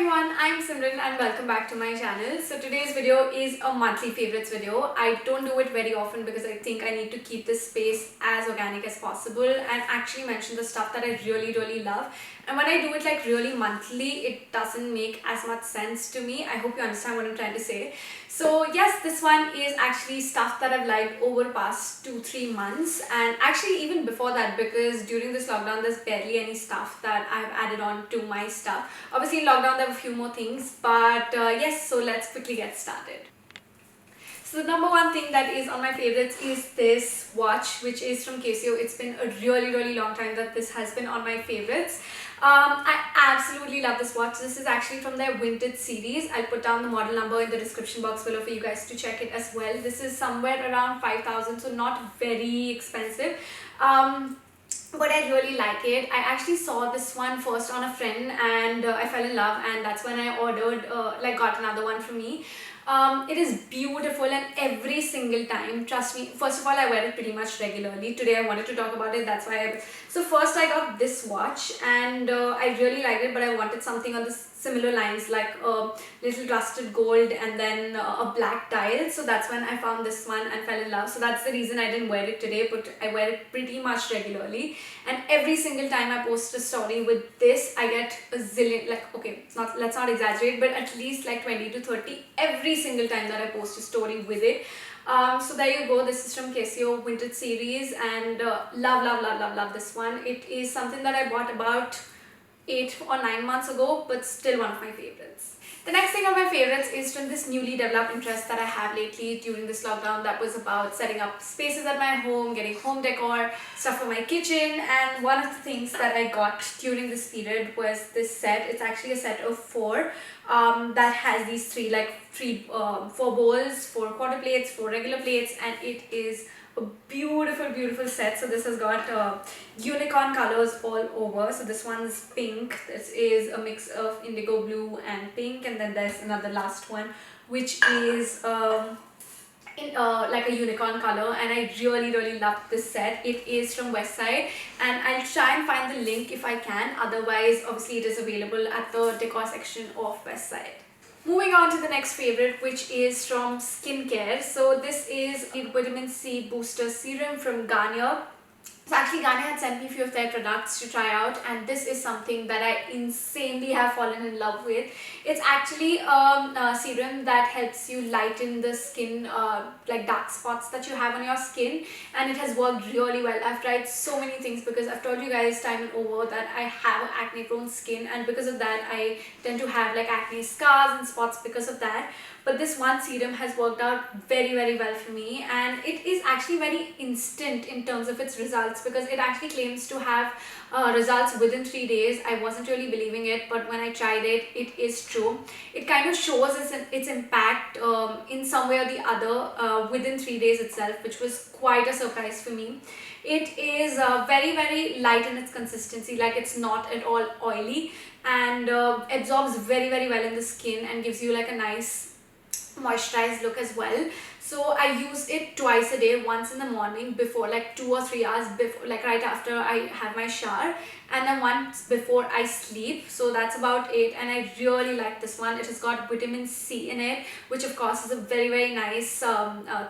everyone, I'm Simran and welcome back to my channel. So today's video is a monthly favorites video. I don't do it very often because I think I need to keep this space as organic as possible and actually mention the stuff that I really love. And when I do it like really monthly, it doesn't make as much sense to me. I hope you understand what I'm trying to say. So yes, this one is actually stuff that I've liked over past 2-3 months, and actually even before that, because during this lockdown there's barely any stuff that I've added on to my stuff. Obviously in lockdown there were a few more things, but yes, so let's quickly get started. So the number one thing that is on my favorites is this watch, which is from Casio. It's been a really long time that this has been on my favorites. I absolutely love this watch. This is actually from their vintage series. I'll put down the model number in the description box below for you guys to check it as well. This is somewhere around 5,000, so not very expensive. But I really like it. I actually saw this one first on a friend and I fell in love, and that's when I ordered, got another one for me. It is beautiful, and every single time, trust me, first of all, I wear it pretty much regularly. Today I wanted to talk about it, that's why so first I got this watch and I really liked it, but I wanted something on the similar lines, like a little rusted gold and then a black dial. So that's when I found this one and fell in love. So that's the reason I didn't wear it today, but I wear it pretty much regularly, and every single time I post a story with this, I get a zillion, like, okay, let's not exaggerate, but at least like 20 to 30 every single time that I post a story with it. So there you go. This is from Casio vintage series, and love this one. It is something that I bought about 8 or 9 months ago, but still one of my favorites. The next thing on my favorites is from this newly developed interest that I have lately during this lockdown, that was about setting up spaces at my home, getting home decor, stuff for my kitchen. And one of the things that I got during this period was this set. It's actually a set of 4 that has these 4 bowls, 4 quarter plates, 4 regular plates, and it is a beautiful set. So this has got unicorn colors all over. So this one's pink. This is a mix of indigo blue and pink, and then there's another last one which is like a unicorn color, and I really love this set. It is from Westside, and I'll try and find the link if I can. Otherwise, obviously it is available at the decor section of Westside. Moving on to the next favorite, which is from skincare. So this is a vitamin C booster serum from Garnier. So actually Garnier had sent me a few of their products to try out, and this is something that I insanely have fallen in love with. It's actually a serum that helps you lighten the skin, like dark spots that you have on your skin, and it has worked really well. I've tried so many things because I've told you guys time and over that I have acne prone skin, and because of that I tend to have like acne scars and spots because of that. But this one serum has worked out very well for me, and it is actually very instant in terms of its results, because it actually claims to have results within 3 days. I wasn't really believing it, but when I tried it, it is true. It kind of shows its impact in some way or the other within 3 days itself, which was quite a surprise for me. It is very light in its consistency, like it's not at all oily, and absorbs very well in the skin and gives you like a nice moisturized look as well. So I use it twice a day, once in the morning before, like 2 or 3 hours before, like right after I have my shower, and then once before I sleep. So that's about it, and I really like this one. It has got vitamin C in it, which of course is a very nice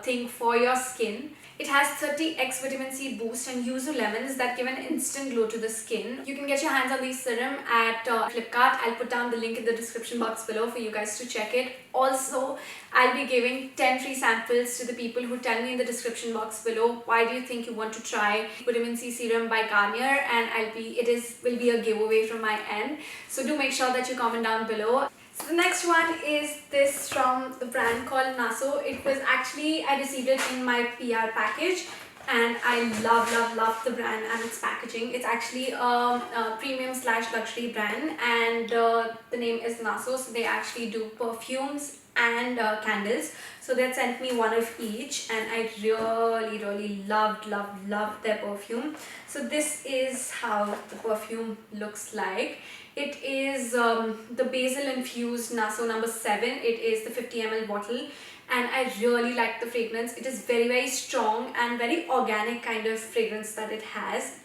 thing for your skin. It has 30x vitamin C boost and yuzu lemons that give an instant glow to the skin. You can get your hands on these serum at Flipkart. I'll put down the link in the description box below for you guys to check it. Also, I'll be giving 10 free samples to the people who tell me in the description box below why do you think you want to try vitamin C serum by Garnier, and will be a giveaway from my end. So do make sure that you comment down below. So the next one is this from the brand called Naso. It was actually, I received it in my PR package, and I love the brand and its packaging. It's actually a premium / luxury brand, and the name is Naso. So they actually do perfumes and candles. So they sent me one of each, and I really loved their perfume. So this is how the perfume looks like. It is the basil infused Naso number 7. It is the 50 ml bottle, and I really like the fragrance. It is very strong and very organic kind of fragrance that it has,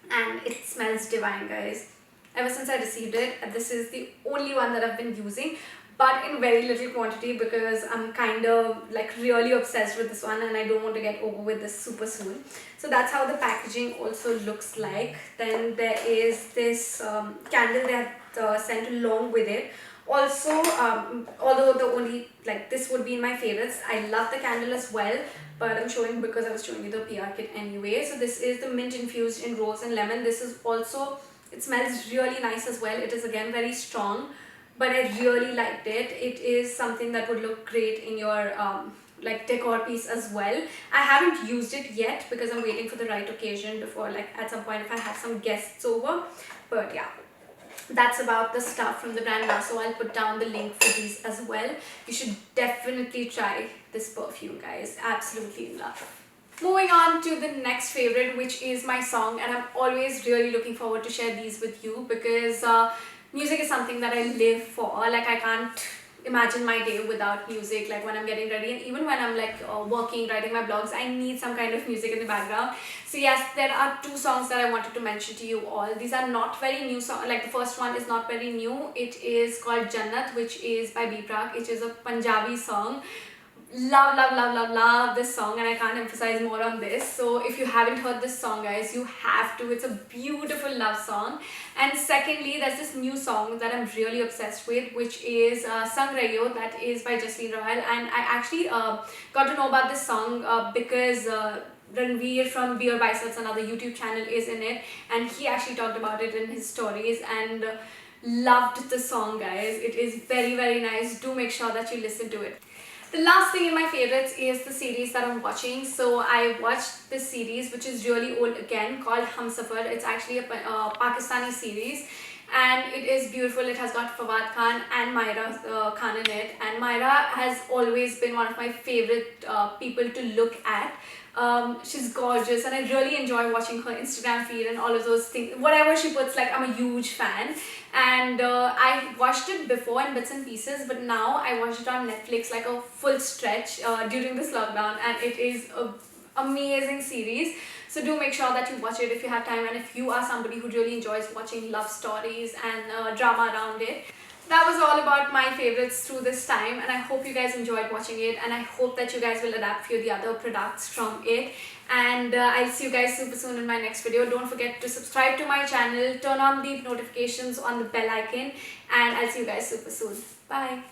and it smells divine, guys. ever since I received it. This is the only one that I've been using, but in very little quantity because I'm kind of like really obsessed with this one and I don't want to get over with this super soon. So that's how the packaging also looks like. Then there is this candle they had sent along with it. Also, although the only like this would be in my favorites, I love the candle as well, but I'm showing because I was showing you the PR kit anyway. So this is the mint infused in rose and lemon. This is also, it smells really nice as well. It is again very strong, but I really liked it. It is something that would look great in your like decor piece as well. I haven't used it yet because I'm waiting for the right occasion before, like at some point if I have some guests over. But yeah, that's about the stuff from the brand now. So I'll put down the link for these as well. You should definitely try this perfume, guys. Absolutely in love. Moving on to the next favorite, which is my song, and I'm always really looking forward to share these with you because music is something that I live for. Like I can't imagine my day without music. Like when I'm getting ready and even when I'm like working, writing my blogs, I need some kind of music in the background. So yes, there are two songs that I wanted to mention to you all. These are not very new songs. Like the first one is not very new. It is called Jannat, which is by B Prak. It is a Punjabi song. Love this song, and I can't emphasize more on this. So if you haven't heard this song, guys, you have to. It's a beautiful love song. And secondly, there's this new song that I'm really obsessed with, which is Sang Rahiyo, that is by Jasleen Royal. And I actually got to know about this song because Ranveer from Beer Biceps, another YouTube channel, is in it, and he actually talked about it in his stories, and loved the song, guys. It is very nice. Do make sure that you listen to it. The last thing in my favorites is the series that I'm watching. So I watched this series, which is really old again, called Humsafar. It's actually a Pakistani series, and it is beautiful. It has got Fawad Khan and Myra Khan in it, and Myra has always been one of my favorite people to look at. She's gorgeous and I really enjoy watching her Instagram feed and all of those things. Whatever she puts, like, I'm a huge fan. And I watched it before in bits and pieces, but now I watched it on Netflix like a full stretch during this lockdown, and it is an amazing series. So do make sure that you watch it if you have time, and if you are somebody who really enjoys watching love stories and drama around it. That was all about my favorites through this time, and I hope you guys enjoyed watching it, and I hope that you guys will adapt few of the other products from it. And I'll see you guys super soon in my next video. Don't forget to subscribe to my channel, turn on the notifications on the bell icon, and I'll see you guys super soon. Bye.